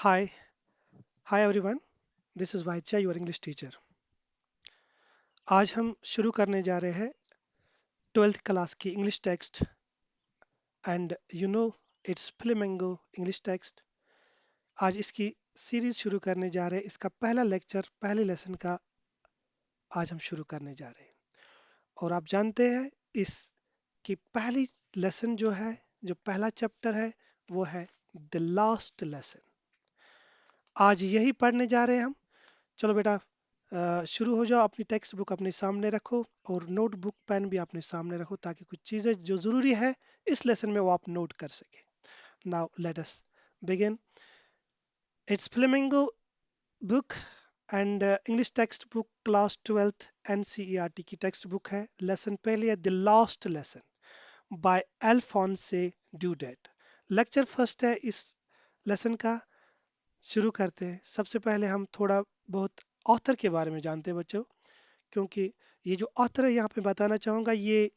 Hi, hi everyone. This is Vaidya, your English teacher. आज हम शुरू करने जा रहे हैं 12th क्लास की English text and you know it's flamingo English text. आज इसकी सीरीज शुरू करने जा रहे हैं। इसका पहला लेक्चर पहले लेसन का आज हम शुरू करने जा रहे हैं। और आप जानते हैं इस की पहली लेसन जो है, जो पहला चैप्टर है, वो है द लास्ट लेसन। आज यही पढ़ने जा रहे हैं हम। चलो बेटा, शुरू हो जाओ। अपनी टेक्स्ट बुक अपने सामने रखो और नोटबुक पेन भी अपने सामने रखो ताकि कुछ चीज़ें जो ज़रूरी है इस लेसन में वो आप नोट कर सके। Now let us begin. It's Flamingo book and English text book class 12th NCERT की टेक्स्ट बुक है। लेसन पहले है the last lesson by Alphonse Daudet. Lecture first है इस लेसन का। शुरू करते हैं। सबसे पहले हम थोड़ा बहुत ऑथर के बारे में जानते हैं बच्चों, क्योंकि ये जो ऑथर है यहाँ पे बताना चाहूँगा, ये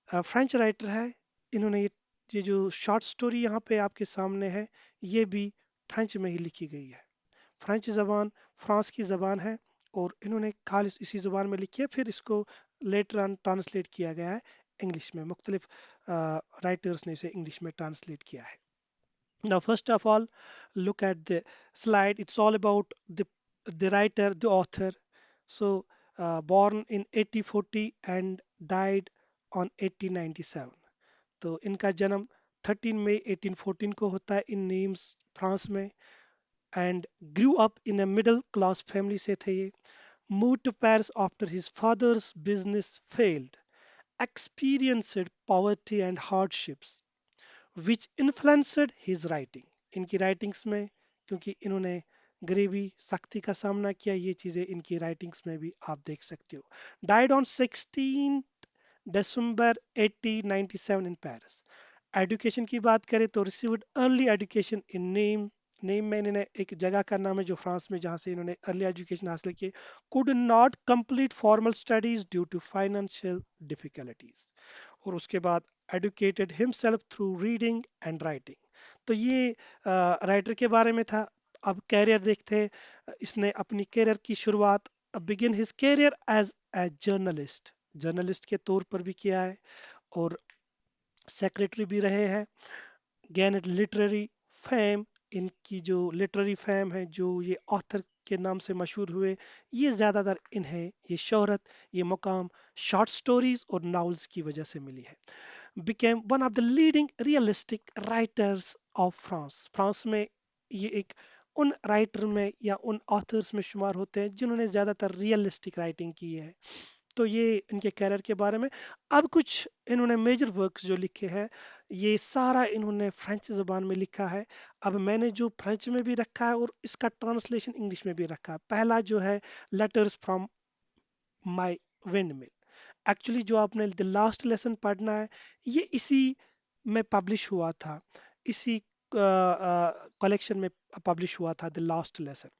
फ्रेंच राइटर है। इन्होंने ये जो शॉर्ट स्टोरी यहाँ पे आपके सामने है, ये भी फ्रेंच में ही लिखी गई है। फ्रेंच ज़बान फ्रांस की ज़बान है और इन्होंने खाली इसी ज़बान में लिखी है। फिर इसको लेटर ऑन ट्रांसलेट किया गया है इंग्लिश में। मुख्तलिफ राइटर्स ने इसे इंग्लिश में ट्रांसलेट किया है। Now, first of all, look at the slide. It's all about the writer, the author. So, born in 1840 and died on 1897. तो इनका जन्म 13 मई 1814 को होता है इन नीम्स फ्रांस में। And grew up in a middle class family से थे ये। moved to Paris after his father's business failed, experienced poverty and hardships which influenced his writing। इनकी राइटिंग्स में, क्योंकि इन्होंने गरीबी सख्ती का सामना किया, ये चीज़ें इनकी राइटिंग्स में भी आप देख सकते हो। Died on 16 December 1897 in Paris. Education की बात करें तो received early education in name. Name में इन्होंने एक जगह का नाम है जो फ्रांस में, जहाँ से इन्होंने अर्ली एजुकेशन हासिल की। Could not complete formal studies due to financial difficulties. और उसके बाद educated himself through reading and writing. तो ये राइटर के बारे में था। अब कैरियर देखते हैं। इसने अपनी कैरियर की शुरुआत, begin his career as a journalist, journalist के तौर पर भी किया है और सेक्रेटरी भी रहे हैं। गैनेट लिटरेरी फेम, इनकी जो लिटरेरी फेम है, जो ये ऑथर के नाम से मशहूर हुए, ये ज़्यादातर इन्हें ये शोहरत, ये मुकाम शॉर्ट स्टोरीज और नावल्स की वजह से मिली है। became one of the leading realistic writers of France। France में ये एक उन राइटर में या उन ऑथर्स में शुमार होते हैं जिन्होंने ज़्यादातर रियलिस्टिक राइटिंग की है। तो ये इनके कैरियर के बारे में। अब कुछ इन्होंने मेजर वर्क्स जो लिखे हैं, ये सारा इन्होंने फ्रेंच ज़बान में लिखा है। अब मैंने जो फ्रेंच में भी रखा है और इसका ट्रांसलेशन इंग्लिश में भी रखा है। पहला जो है letters from my windmill. Actually जो आपने द लास्ट लेसन पढ़ना है, ये इसी में पब्लिश हुआ था, इसी कलेक्शन में पब्लिश हुआ था द लास्ट लेसन।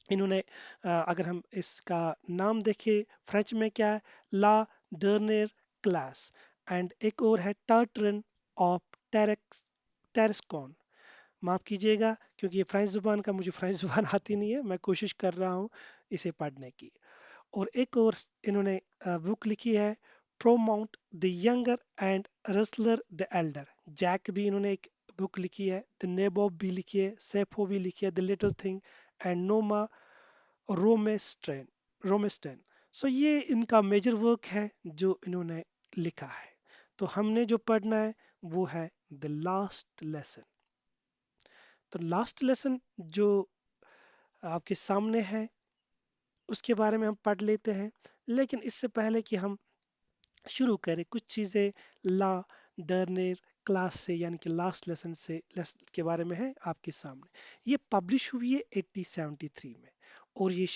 इन्होंने अगर हम इसका नाम देखें फ्रेंच में क्या है, ला डर्नेर क्लास। एंड एक और है टार्टरन ऑफ टेरेक्स टेरेस्कॉन। माफ़ कीजिएगा क्योंकि ये फ्रेंच ज़ुबान का, मुझे फ्रेंच ज़ुबान आती नहीं है, मैं कोशिश कर रहा हूँ इसे पढ़ने की। और एक और इन्होंने बुक लिखी है Promount the younger and Rasler the elder. Jack भी इन्होंने एक बुक लिखी है। द नेबोब भी लिखी है, सेफो भी लिखी है, द लिटिल थिंग एंड नोमा रोमेस्ट्रेन रोमेस्टेन। सो ये इनका मेजर वर्क है जो इन्होंने लिखा है। तो हमने जो पढ़ना है वो है द लास्ट लेसन। तो लास्ट लेसन जो आपके सामने है उसके बारे में हम पढ़ लेते हैं। लेकिन इससे पहले कि हम शुरू करें, कुछ चीज़ें ला डर्नेर क्लास से यानी कि लास्ट लेसन से लेसन के बारे में है आपके सामने। ये पब्लिश हुई है 1873 में। और ये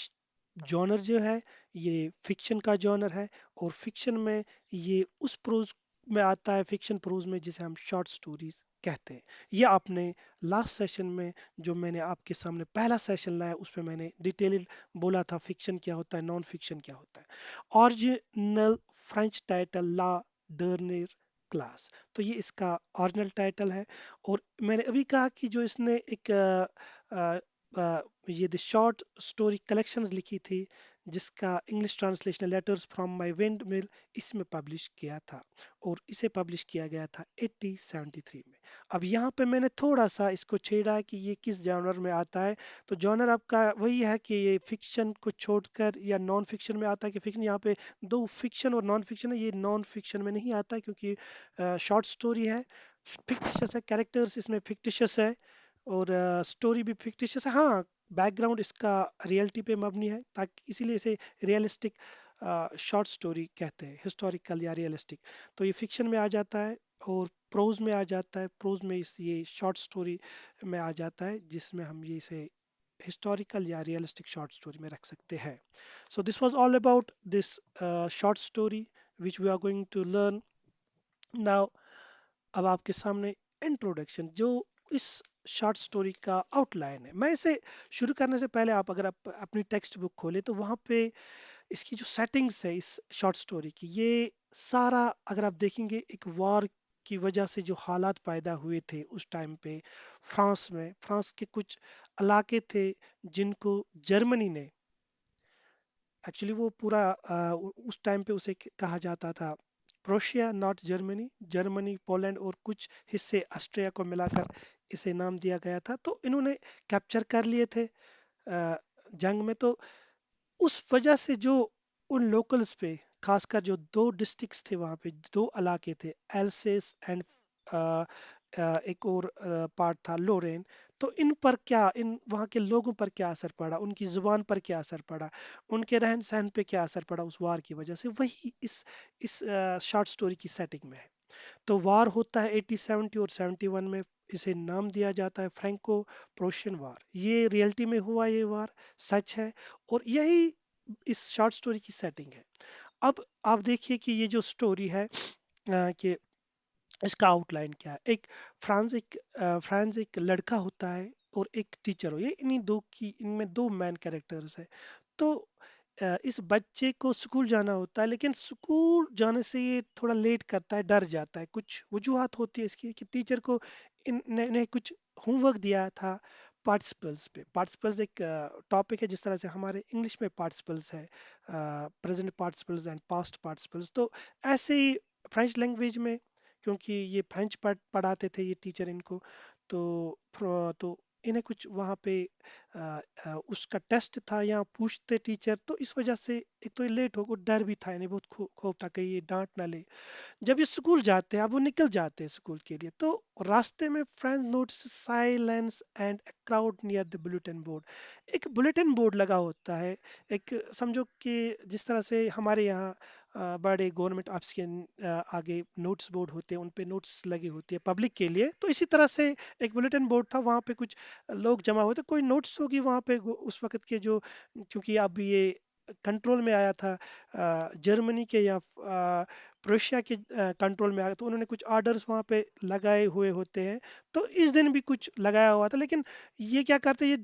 जॉनर जो है, ये फिक्शन का जॉनर है। और फिक्शन में ये उस प्रोज में आता है, फिक्शन प्रोज में, जिसे हम शॉर्ट स्टोरीज कहते हैं। ये आपने लास्ट सेशन में, जो मैंने आपके सामने पहला सेशन लाया, उसमें मैंने डिटेल बोला था फिक्शन क्या होता है, नॉन फिक्शन क्या होता है। ओरिजिनल फ्रेंच टाइटल ला डर्नेर क्लास। तो ये इसका ओरिजिनल टाइटल है। और मैंने अभी कहा कि जो इसने एक अ, ये द शॉर्ट स्टोरी कलेक्शंस लिखी थी, जिसका English translation letters from my wind mill इसमें पब्लिश किया था, और इसे पब्लिश किया गया था 1873 में। अब यहाँ पे मैंने थोड़ा सा इसको छेड़ा है कि ये किस जॉनर में आता है। तो जॉनर आपका वही है कि ये फिक्शन को छोड़कर या नॉन फिक्शन में आता है, कि फिक्शन यहाँ पे दो फिक्शन और नॉन फिक्शन है, ये नॉन फिक्शन में नहीं आता है, क्योंकि शॉर्ट स्टोरी है, फिक्टिशियस है, कैरेक्टर्स इसमें फिक्टिशियस है, और स्टोरी भी फिक्टिशियस है। हाँ, बैकग्राउंड इसका रियलिटी पे मबनी है, ताकि इसीलिए इसे रियलिस्टिक शॉर्ट स्टोरी कहते हैं, हिस्टोरिकल या रियलिस्टिक। तो ये फिक्शन में आ जाता है, और प्रोज में आ जाता है, प्रोज में इस ये शॉर्ट स्टोरी में आ जाता है, जिसमें हम ये इसे हिस्टोरिकल या रियलिस्टिक शॉर्ट स्टोरी में रख सकते हैं। So this was all about this short story which we are going to learn now. अब आपके सामने इंट्रोडक्शन, जो इस शॉर्ट स्टोरी का आउटलाइन है। मैं इसे शुरू करने से पहले, आप अगर आप अपनी टेक्स्ट बुक खोले तो वहाँ पे इसकी जो सेटिंग्स है इस शॉर्ट स्टोरी की, ये सारा अगर आप देखेंगे, एक वॉर की वजह से जो हालात पैदा हुए थे उस टाइम पे फ्रांस में, फ्रांस के कुछ इलाके थे जिनको जर्मनी ने, एक्चुअली वो पूरा उस टाइम पे उसे कहा जाता था Prussia, not Germany, Germany Poland और कुछ हिस्से ऑस्ट्रिया को मिलाकर इसे नाम दिया गया था। तो इन्होंने कैप्चर कर लिए थे जंग में। तो उस वजह से जो उन लोकल्स पे, खासकर जो दो डिस्ट्रिक्ट्स थे वहाँ पे, दो इलाके थे, एल्सेस एंड एक और पार्ट था लोरेन। तो इन पर क्या, इन वहाँ के लोगों पर क्या असर पड़ा, उनकी जुबान पर क्या असर पड़ा, उनके रहन सहन पे क्या असर पड़ा उस वार की वजह से, वही इस शॉर्ट स्टोरी की सेटिंग में है। तो वार होता है 1870 और 71 में। इसे नाम दिया जाता है फ्रैंको प्रोशियन वार। ये रियलिटी में हुआ, ये वार सच है, और यही इस शॉर्ट स्टोरी की सेटिंग है। अब आप देखिए कि ये जो स्टोरी है, कि इसका आउटलाइन क्या है। एक फ्रांस एक लड़का होता है, और एक टीचर हो, ये इन्हीं दो की, इनमें दो मैन कैरेक्टर्स है। तो इस बच्चे को स्कूल जाना होता है, लेकिन स्कूल जाने से ये थोड़ा लेट करता है, डर जाता है। कुछ वजूहत होती है इसकी, कि टीचर को इन्हें कुछ होमवर्क दिया था पार्टिसिपल्स पे। पार्टिसिपल्स एक टॉपिक है, जिस तरह से हमारे इंग्लिश में पार्टिसिपल्स है, present participles and past participles. तो ऐसे ही फ्रेंच लैंग्वेज में, क्योंकि ये फ्रेंच पढ़ाते थे ये टीचर इनको, तो तो इन्हें कुछ वहाँ पे उसका टेस्ट था, यहाँ पूछते टीचर, तो इस वजह से एक तो ये लेट हो गया, डर भी था इन्हें, बहुत खौफ था कहीं ये डांट ना ले। जब ये स्कूल जाते हैं, अब वो निकल जाते हैं स्कूल के लिए, तो रास्ते में friend notes silence and a crowd near the bulletin board. एक बुलेटिन बोर्ड लगा होता है, एक समझो कि जिस तरह से हमारे यहाँ बड़े गवर्नमेंट ऑफिस के आगे नोट्स बोर्ड होते हैं, उन पे नोट्स लगी होती है पब्लिक के लिए, तो इसी तरह से एक बुलेटिन बोर्ड था, वहाँ पे कुछ लोग जमा होते, कोई नोट्स होगी वहाँ पे उस वक्त के जो, क्योंकि अब ये कंट्रोल में आया था जर्मनी के या प्रोशिया के कंट्रोल में आ गया, तो उन्होंने कुछ ऑर्डर्स वहाँ पे लगाए हुए होते हैं। तो इस दिन भी कुछ लगाया हुआ था, लेकिन ये क्या करते, ये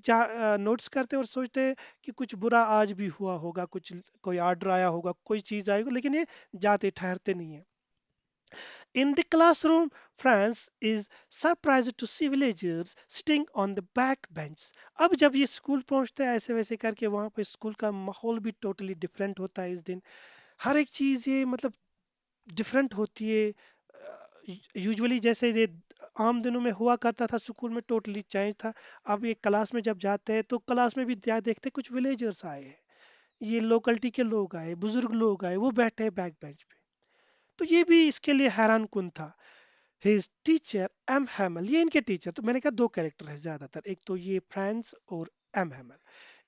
नोट्स करते और सोचते कि कुछ बुरा आज भी हुआ होगा, कुछ कोई ऑर्डर आया होगा, कोई चीज़ आई होगी, लेकिन ये जाते ठहरते नहीं है। In the classroom, France is surprised to see villagers sitting on the back bench. अब जब ये स्कूल पहुंचते हैं ऐसे वैसे करके, वहाँ पे स्कूल का माहौल भी टोटली डिफरेंट होता है इस दिन। हर एक चीज़ ये मतलब डिफरेंट होती है। यूजुअली जैसे ये आम दिनों में हुआ करता था स्कूल में, टोटली चेंज था। अब ये क्लास में जब जाते हैं, तो क्लास में भी क्या देखते हैं, कुछ विलेजर्स आए हैं, ये लोकलिटी के लोग आए, बुजुर्ग लोग आए, वो बैठे हैं बैक बेंच पे। तो ये भी इसके लिए हैरान कुन था। हिज टीचर एम हैमल, ये इनके टीचर, तो मैंने कहा दो कैरेक्टर है ज्यादातर, एक तो ये फ्रांस और M Hamel,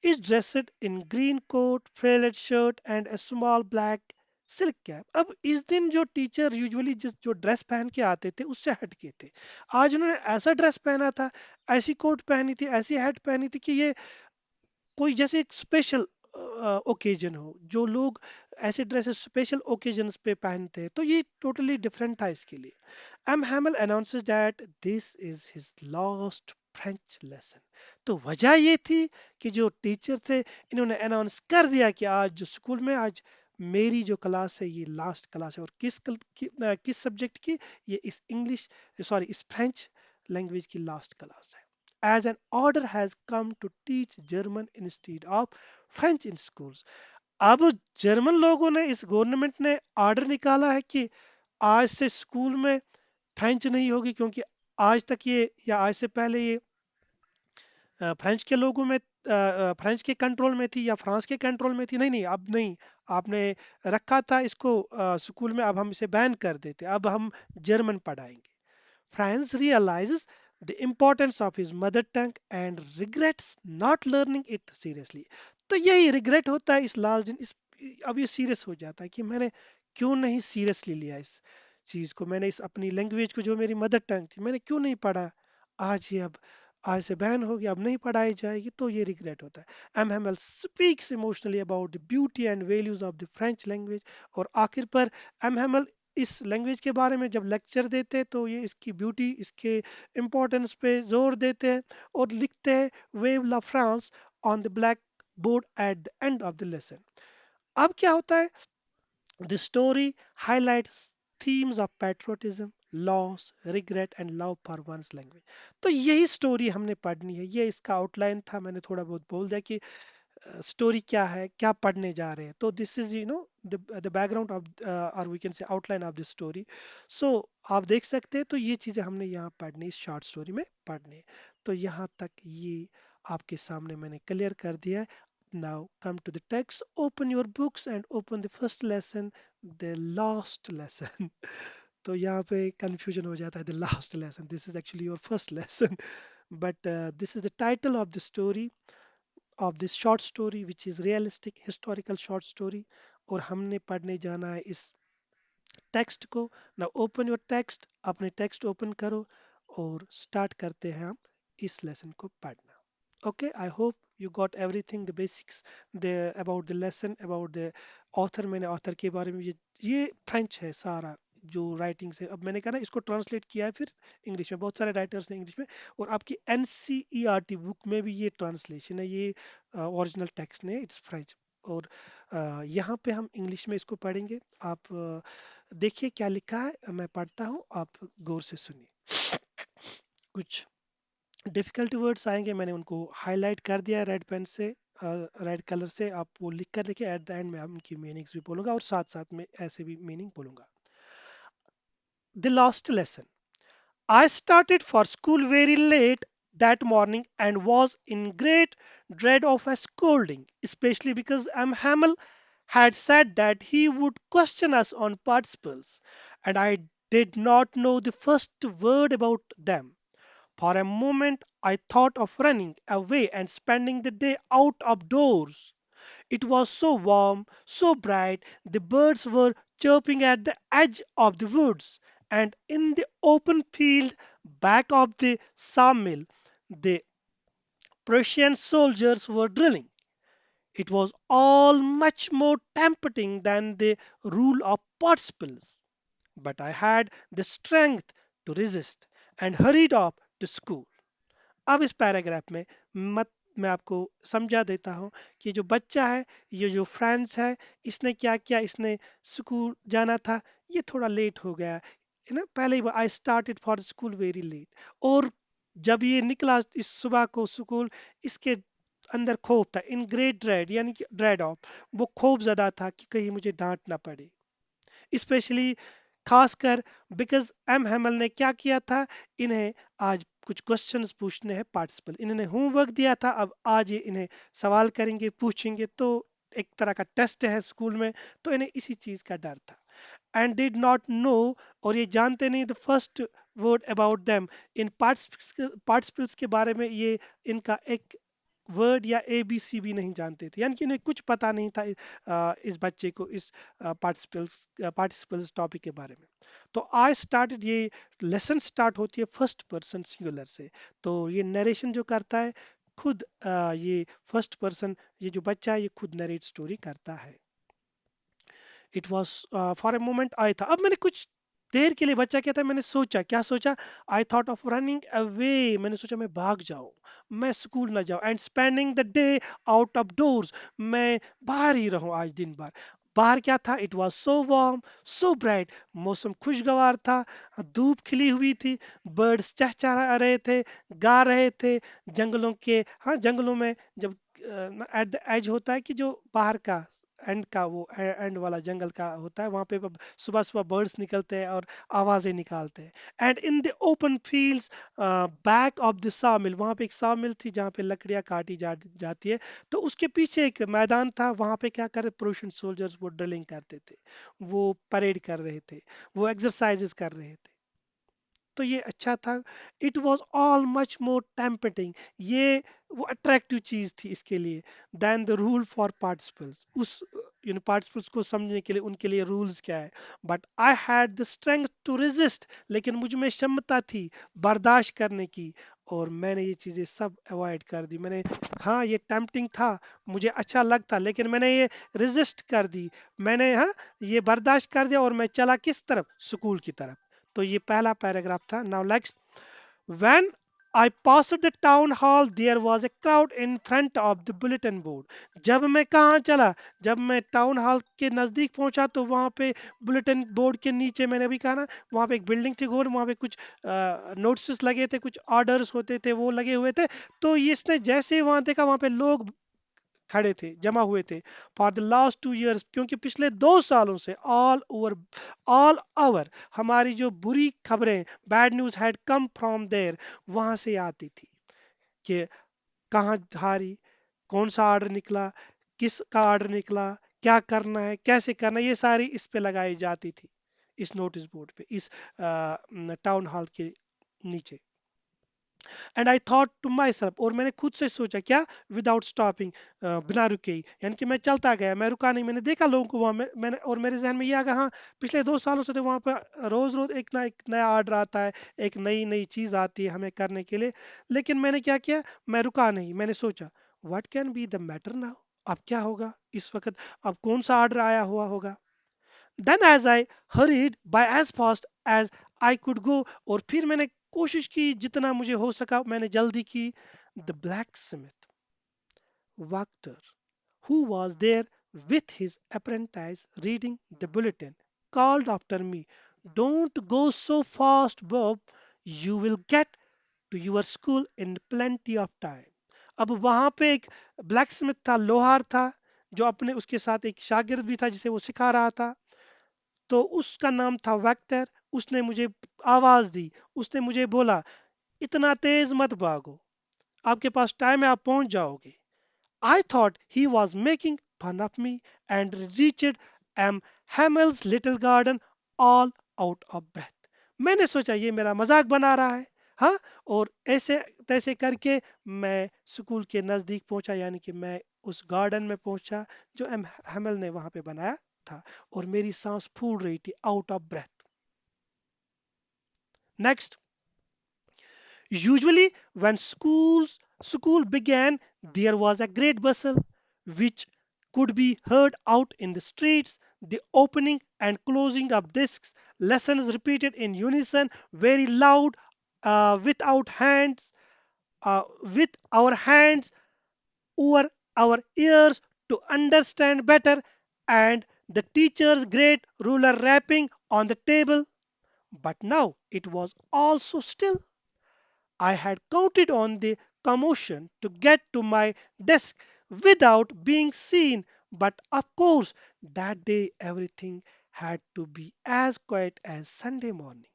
is dressed in green coat, frilled shirt and a small black silk cap. अब इस दिन जो टीचर यूजुअली जिस जो ड्रेस पहन के आते थे उससे हटके थे। आज उन्होंने ऐसा ड्रेस पहना था, ऐसी कोट पहनी थी, ऐसी हैट पहनी थी, कि ये कोई जैसे एक स्पेशल ओकेजन हो, जो लोग ऐसे ड्रेसेस स्पेशल ओकेजन्स पे पहनते हैं, तो ये टोटली डिफरेंट था इसके लिए। M Hamel announces that this is his last French lesson. तो वजह ये थी कि जो टीचर थे, इन्होंने अनाउंस कर दिया कि आज जो स्कूल में, आज मेरी जो क्लास है ये लास्ट क्लास है। और किस सब्जेक्ट की, ये इस इंग्लिश, सॉरी, इस फ्रेंच लैंग्वेज की लास्ट क्लास है। as an order has come to teach German instead of French in schools. अब जर्मन लोगों ने इस गवर्नमेंट ने ऑर्डर निकाला है कि आज से स्कूल में फ्रेंच नहीं होगी, क्योंकि आज तक ये या आज से पहले ये फ्रेंच के लोगों में फ्रेंच के कंट्रोल में थी या फ्रांस के कंट्रोल में थी। नहीं नहीं, अब नहीं। आपने रखा था इसको स्कूल में, अब हम इसे बैन कर देते, अब हम जर्मन पढ़ाएंगे। France realizes the importance of his mother tongue and regrets not learning it seriously। तो यही रिग्रेट होता है इस लास्ट दिन, इस अब ये सीरियस हो जाता है कि मैंने क्यों नहीं सीरियसली लिया इस चीज़ को, मैंने इस अपनी लैंग्वेज को जो मेरी मदर टंग थी मैंने क्यों नहीं पढ़ा। आज ये अब आज से बैन हो गया, अब नहीं पढ़ाई जाएगी, तो ये रिग्रेट होता है। M Hamel speaks emotionally about the beauty and values of the French language. और आखिर पर एम हेमल इस लैंग्वेज के बारे में जब लेक्चर देते हैं तो ये इसकी ब्यूटी, इसके इम्पोर्टेंस पे जोर देते हैं और लिखते हैं vive la France on the black board at the end of the lesson. अब क्या होता है, the story highlights themes of patriotism, loss, regret and love for one's language। तो यही स्टोरी हमने पढ़नी है, ये इसका आउटलाइन था, मैंने थोड़ा बहुत बोल दिया कि स्टोरी क्या है, क्या पढ़ने जा रहे हैं। तो this is the background of और we can say outline of the story. So आप देख सकते हैं, तो ये चीज़ें हमने यहाँ पढ़नी, इस शॉर्ट स्टोरी में पढ़नी। तो यहाँ तक ये आपके सामने मैंने क्लियर कर दिया है। Now come to the text. Open your books and open the first lesson, the last lesson। तो यहाँ पे confusion हो जाता है, the last lesson, this is actually your first lesson। but this is the title of the story, of this short story, which is realistic historical short story। और हमने पढ़ने जाना है इस टेक्स्ट को। नाउ ओपन योर टेक्स्ट, अपने text open करो और स्टार्ट करते हैं हम इस लेसन को पढ़ना। Okay, I hope you got everything, the basics, the about the lesson, about the author। मैंने author के बारे में ये फ्रेंच है सारा जो राइटिंग से। अब मैंने कहा ना इसको ट्रांसलेट किया है फिर इंग्लिश में, बहुत सारे राइटर्स ने इंग्लिश में, और आपकी NCERT बुक में भी ये ट्रांसलेशन है, ये ओरिजिनल टेक्स्ट ने इट्स फ्रेंच। और यहाँ पे हम इंग्लिश में इसको पढ़ेंगे। आप देखिए क्या लिखा है, मैं पढ़ता हूँ, आप गौर से सुनिए। कुछ डिफिकल्ट वर्ड्स आएंगे, मैंने उनको हाईलाइट कर दिया है रेड पेन से, रेड कलर से। आप वो लिख कर देखिए, एट द एंड में उनकी मीनिंग्स भी बोलूंगा और साथ साथ में ऐसे भी मीनिंग बोलूंगा। The last lesson. I started for school very late that morning and was in great dread of a scolding, especially because M. Hamel had said that he would question us on participles, and I did not know the first word about them. For a moment, I thought of running away and spending the day out of doors. It was so warm, so bright, the birds were chirping at the edge of the woods, and in the open field back of the sawmill, the Prussian soldiers were drilling. It was all much more tempting than the rule of participles. But I had the strength to resist and hurried off to school। अब इस paragraph में मत मैं आपको समझा देता हूँ कि जो बच्चा है, ये जो फ्रांस है, इसने क्या किया, इसने स्कूल जाना था, ये थोड़ा लेट हो गया है ना। पहले ही I started for school very late, और जब ये निकला इस सुबह को स्कूल, इसके अंदर खौफ था, इन ग्रेट ड्रेड यानी कि ड्रेड ऑफ, वो खौफ ज़्यादा था कि कहीं मुझे डांट ना पड़े। स्पेशली खासकर बिकॉज एम हेमल ने क्या किया था, इन्हें आज कुछ क्वेश्चंस पूछने हैं पार्टिसिपल, इन्होंने होमवर्क दिया था, अब आज ये इन्हें सवाल करेंगे, पूछेंगे, तो एक तरह का टेस्ट है स्कूल में, तो इन्हें इसी चीज का डर था। एंड डिड नॉट नो, और ये जानते नहीं the first word about them, in participles के बारे में ये इनका एक वर्ड या ABC भी नहीं जानते थे, यानी कि इन्हें कुछ पता नहीं था इस बच्चे को इस पार्टिसिपल्स टॉपिक के बारे में। तो आई स्टार्टेड, ये लेसन स्टार्ट होती है फर्स्ट पर्सन सिंगुलर से। तो ये नरेशन जो करता है खुद, ये फर्स्ट पर्सन, ये जो बच्चा है ये खुद नरेट स्टोरी करता है। It was for a moment I था, अब मैंने कुछ देर के लिए, बच्चा कहता है मैंने सोचा, क्या सोचा, I thought of running away, मैंने सोचा मैं भाग जाऊं, मैं स्कूल ना जाऊं, and spending the day out of doors, मैं बाहर ही रहूं आज दिन भर। बाहर क्या था? It was so warm, so bright, मौसम खुशगवार था, धूप खिली हुई थी, बर्ड्स चहचहा रहे थे, गा रहे थे। जंगलों के, हाँ, जंगलों में जब एट द एज होता है कि जो बाहर का एंड का, वो एंड वाला जंगल का होता है, वहां पे सुबह सुबह बर्ड्स निकलते हैं और आवाजें निकालते हैं। And in the open fields back of the सामिल, वहां पे एक सामिल थी जहाँ पे लकड़ियां काटी जाती है, तो उसके पीछे एक मैदान था, वहां पे क्या कर रहे प्रोशन सोल्जर्स, वो ड्रिलिंग करते थे, वो परेड कर रहे थे, वो एक्सरसाइजेस कर रहे थे। तो ये अच्छा था। It was all much more tempting, ये वो अट्रैक्टिव चीज थी इसके लिए, then the rule for participles, उस पार्टिसिपल्स को समझने के लिए उनके लिए रूल्स क्या है। But I had the strength to resist, लेकिन मुझ में क्षमता थी बर्दाश्त करने की, और मैंने ये चीज़ें सब अवॉइड कर दी। मैंने, हाँ, ये टेम्पटिंग था, मुझे अच्छा लगता, लेकिन मैंने ये रेजिस्ट कर दी, मैंने, हाँ, ये बर्दाश्त कर दिया, और मैं चला किस तरफ? स्कूल की तरफ। तो ये पहला पैराग्राफ था। Now next, when I passed the town hall there was a crowd in front of the bulletin board. जब मैं कहाँ चला? जब मैं टाउन हॉल के नज़दीक पहुंचा तो वहाँ पे बुलेटिन बोर्ड के नीचे, मैंने अभी कहा ना, वहाँ पे एक बिल्डिंग थी गोल, वहाँ पे कुछ नोटिस लगे थे, कुछ ऑर्डर्स होते थे, वो लगे हुए थे। तो इसने जैसे ही वहाँ देखा, वहाँ पे लोग खड़े थे, जमा हुए थे, फॉर द लास्ट 2 years, क्योंकि पिछले 2 सालों से ऑल ओवर हमारी जो बुरी खबरें, bad news had come from there, वहां से आती थी कि कहाँ हारी, कौन सा ऑर्डर निकला, किस का ऑर्डर निकला, क्या करना है, कैसे करना है, ये सारी इस पे लगाई जाती थी, इस नोटिस बोर्ड पे, इस टाउन हॉल के नीचे। And I thought to myself, और मैंने खुद से सोचा, क्या? विदाउट स्टॉपिंग, बिना रुके ही, यानी कि मैं चलता गया, मैं रुका नहीं, मैंने देखा लोगों को वहाँ, मैंने, और मेरे जहन में ये आ गया, हाँ, पिछले 2 सालों से तो वहाँ पर रोज रोज एक नया ऑर्डर आता है, एक नई नई चीज़ आती है हमें करने के लिए। लेकिन मैंने क्या किया? मैं रुका नहीं, मैंने सोचा, what can be the matter now, अब क्या होगा इस वक्त, अब कौन सा ऑर्डर आया हुआ होगा? Then as I hurried by as fast as I could go, और फिर मैंने कोशिश की, जितना मुझे हो सका मैंने जल्दी की। The blacksmith Wachter, who was there with his apprentice reading the bulletin, called after me, "Don't go so fast, Bob. You will get to your school in plenty of time." अब वहां पे एक ब्लैक स्मिथ था, लोहार था, जो अपने, उसके साथ एक शागिर्द भी था जिसे वो सिखा रहा था। तो उसका नाम था वेक्टर। उसने मुझे आवाज दी, उसने मुझे बोला, इतना तेज मत भागो, आपके पास टाइम है, आप पहुंच जाओगे। I thought he was making fun of me and reached Hamel's little garden all out of breath. मैंने सोचा ये मेरा मजाक बना रहा है, हाँ, और ऐसे तैसे करके मैं स्कूल के नज़दीक पहुंचा, यानी कि मैं उस गार्डन में पहुंचा जो एम हैमल ने वहां पे बनाया था, और मेरी सांस फूल रही थी, out of breath. Next, usually, when school began, there was a great bustle, which could be heard out in the streets. The opening and closing of desks, lessons repeated in unison, very loud, without hands, with our hands over our ears to understand better, and the teacher's great ruler rapping on the table. But now it was all so still. I had counted on the commotion to get to my desk without being seen, but of course, that day everything had to be as quiet as Sunday morning.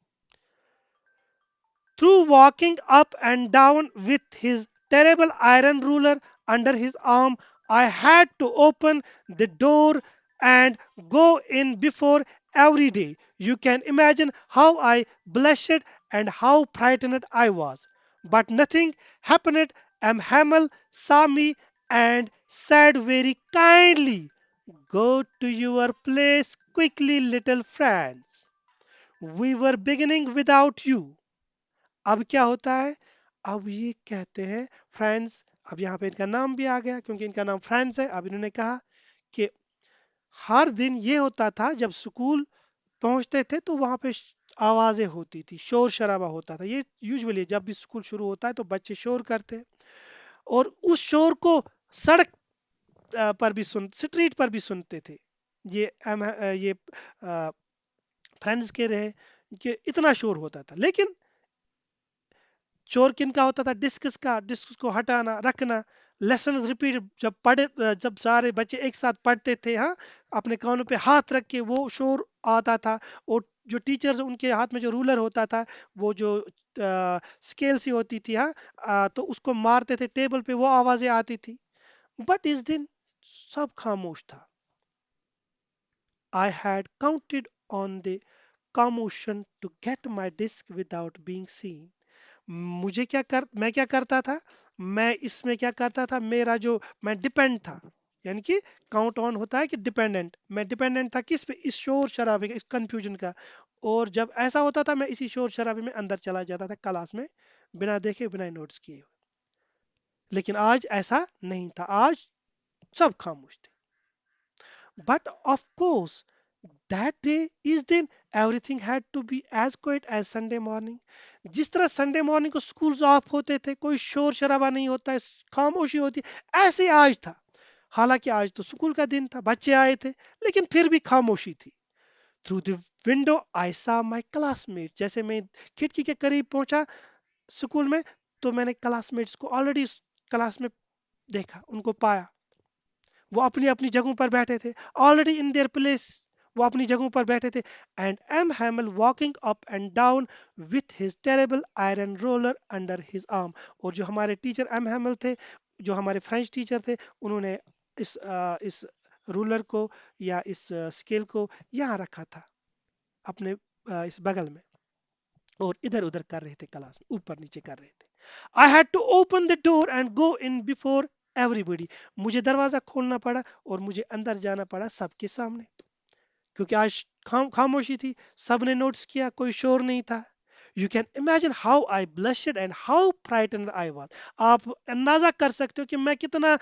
Through walking up and down with his terrible iron ruler under his arm, I had to open the door and go in before every day. You can imagine how I blushed and how frightened I was. But nothing happened. M. Hamel saw me and said very kindly, "Go to your place quickly, little friends. We were beginning without you." अब क्या होता है? अब ये कहते हैं France, अब यहाँ पे इनका नाम भी आ गया क्योंकि इनका नाम फ्रांस है। अब इन्होंने कहा कि हर दिन ये होता था, जब स्कूल पहुंचते थे तो वहां पे आवाजें होती थी, शोर शराबा होता था। ये यूजुअली जब भी स्कूल शुरू होता है तो बच्चे शोर करते हैं, और उस शोर को सड़क पर भी सुन स्ट्रीट पर भी सुनते थे। ये फ्रेंड्स के रहे कि इतना शोर होता था। लेकिन चोर किन का होता था? डिस्कस का। डिस्कस को हटाना रखना, लेसन रिपीट जब जब सारे बच्चे एक साथ पढ़ते थे, हाँ, अपने कानों पे हाथ रख के वो शोर आता था। और जो टीचर्स उनके हाथ में जो रूलर होता था, वो जो स्केल सी होती थी, हाँ, तो उसको मारते थे टेबल पे, वो आवाजें आती थी। बट इस दिन सब खामोश था। I had counted on the commotion to get my disk without being seen. मैं क्या करता था? मैं इसमें क्या करता था? मेरा जो मैं डिपेंड था, यानी कि काउंट ऑन होता है कि डिपेंडेंट, मैं डिपेंडेंट था किस पे? इस शोर शराबे का, इस कंफ्यूजन का। और जब ऐसा होता था, मैं इसी शोर शराबे में अंदर चला जाता था क्लास में, बिना देखे बिना नोट्स किए। लेकिन आज ऐसा नहीं था, आज सब खामोश थे। But of course that day is then everything had to be as quiet as Sunday morning. जिस तरह संडे मॉर्निंग को स्कूल्स ऑफ होते थे, कोई शोर शराबा नहीं होता है, खामोशी होती, ऐसे आज था। हालांकि आज तो स्कूल का दिन था, बच्चे आए थे, लेकिन फिर भी खामोशी थी। थ्रू द विंडो आई सा माई क्लासमेट। जैसे मैं खिड़की के करीब पहुंचा स्कूल में, तो मैंने क्लासमेट्स को ऑलरेडी क्लास में देखा, उनको पाया। वो अपनी अपनी जगहों पर बैठे थे, ऑलरेडी इन देयर प्लेस। वो अपनी जगहों पर बैठे थे। And M Hamel walking up and down with his terrible iron ruler under his arm. और जो हमारे टीचर एम हैमल थे, जो हमारे फ्रेंच टीचर थे, उन्होंने इस रूलर को या इस स्केल को यहाँ रखा था, अपने इस बगल में। और इधर उधर कर रहे थे क्लास में, ऊपर नीचे कर रहे थे। I had to open the door and go in before everybody. मुझे दरवाजा खोलना पड़ा और मुझे अंदर जाना पड़ा सबके सामने, क्योंकि आज खामोशी थी, सबने नोट्स किया, कोई शोर नहीं था। You can imagine how I blushed and how frighten I was. आप अंदाजा कर सकते हो कि मैं कितना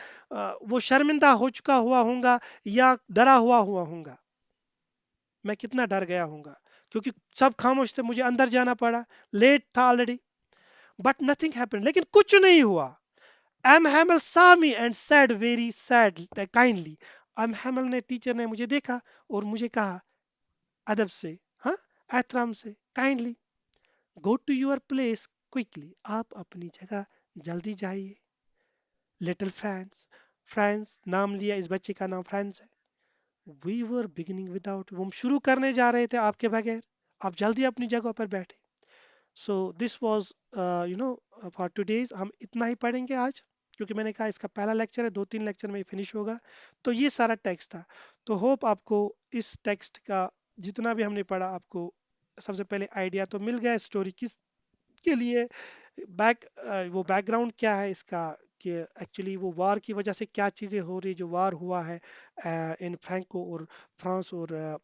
वो शर्मिंदा हो चुका हुआ हूँगा, या डरा हुआ हुआ हूँगा। मैं कितना डर गया हूँगा, क्योंकि सब खामोश थे, मुझे अंदर जाना पड़ा, लेट था ऑलरेडी। बट नथिंग हैपेंड, लेकिन कुछ नहीं हुआ। M Hamel saw me and said very sad kindly। M Hamel ने, टीचर ने मुझे देखा और मुझे कहा अदब से, हाँ, एहतराम से, kindly, go to your place quickly. आप अपनी जगह जल्दी जाइए। Little France. फ्रांस नाम लिया, इस बच्चे का नाम फ्रांस है। वी वर बिगिनिंग विदाउट, वो हम शुरू करने जा रहे थे आपके बगैर, आप जल्दी अपनी जगह पर बैठे। सो दिस वाज फॉर टुडेज, हम इतना ही पढ़ेंगे आज, क्योंकि मैंने कहा इसका पहला लेक्चर है, 2-3 लेक्चर में ये फिनिश होगा। तो ये सारा टेक्स्ट था। तो होप आपको इस टेक्स्ट का जितना भी हमने पढ़ा, आपको सबसे पहले आइडिया तो मिल गया स्टोरी किस के लिए, वो बैकग्राउंड क्या है इसका, कि एक्चुअली वो वार की वजह से क्या चीज़ें हो रही, जो वार हुआ है इन फ्रैंको और फ्रांस और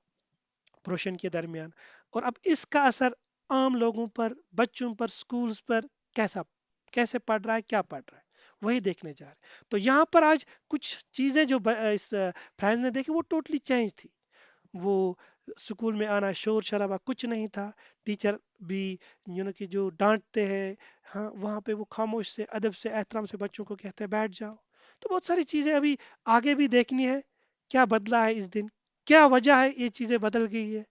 प्रोशन के दरमियान। और अब इसका असर आम लोगों पर, बच्चों पर, स्कूल्स पर कैसा, कैसे पड़ रहा है, क्या पड़ रहा है, वही देखने जा रहे हैं। तो यहाँ पर आज कुछ चीज़ें जो इस फ्रांस ने देखी, वो टोटली चेंज थी। वो स्कूल में आना, शोर शराबा कुछ नहीं था। टीचर भी कि जो डांटते हैं, हाँ, वहाँ पे वो खामोश से, अदब से, एहतराम से बच्चों को कहते हैं बैठ जाओ। तो बहुत सारी चीज़ें अभी आगे भी देखनी है, क्या बदला है इस दिन, क्या वजह है ये चीज़ें बदल गई है,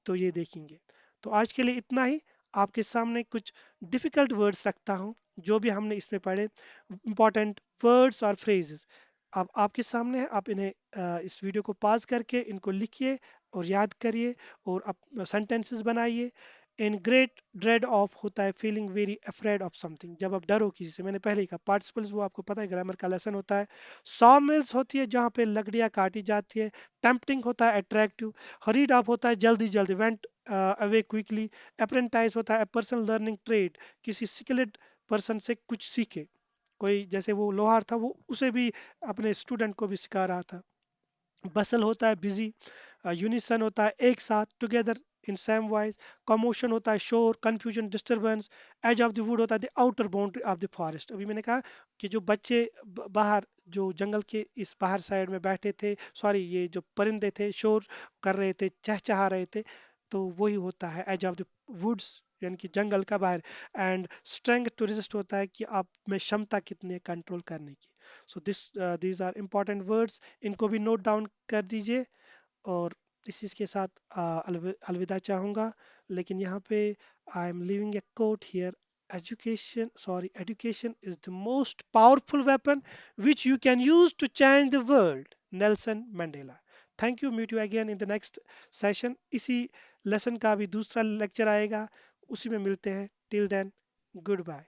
तो ये देखेंगे। तो आज के लिए इतना ही। आपके सामने कुछ डिफिकल्ट वर्ड्स रखता हूँ, जो भी हमने इसमें पढ़े, इंपॉर्टेंट वर्ड्स और फ्रेजेस। अब आपके सामने है, आप इन्हें इस वीडियो को पॉज करके इनको लिखिए और याद करिए, और आप सेंटेंसेस बनाइए। इन ग्रेट ड्रेड ऑफ होता है feeling very afraid of something, जब आप डरो किसी से। मैंने पहले ही कहा, पार्टिसिपल्स वो आपको पता है, ग्रामर का लेसन होता है। सॉ मिल्स होती है जहाँ पे लकड़ियाँ काटी जाती है। टेम्पटिंग होता है अट्रैक्टिव। हरीड अप होता है जल्दी जल्दी, वेंट अवे क्विकली। अप्रेंटाइज होता है पर्सन लर्निंग ट्रेड, किसी स्किल्ड पर्सन से कुछ सीखे। कोई जैसे वो लोहार था, वो उसे भी, अपने स्टूडेंट को भी सिखा रहा था। बसल होता है बिजी। यूनिसन होता है एक साथ, together in same voice. Commotion होता है शोर, confusion, disturbance. Edge of the wood होता है the outer boundary of the forest. अभी मैंने कहा कि जो बच्चे बाहर, जो जंगल के इस बाहर साइड में बैठे थे, सॉरी, ये जो परिंदे थे शोर कर रहे थे, चहचहा रहे थे, तो वही होता है एज ऑफ द वुड्स, यानी कि जंगल का बाहर। एंड स्ट्रेंथ टू रेजिस्ट होता है कि आप में क्षमता कितनी है कंट्रोल करने की। So these are important words, इनको भी नोट डाउन कर दीजिए। और इसी के साथ अलविदा चाहूँगा। लेकिन यहाँ पे I am living A coat here, education is the most powerful weapon which you can use to change the world. Nelson Mandela. Thank you, meet you again in the next session. इसी lesson का भी दूसरा lecture आएगा, उसी में मिलते हैं। Till then, good bye.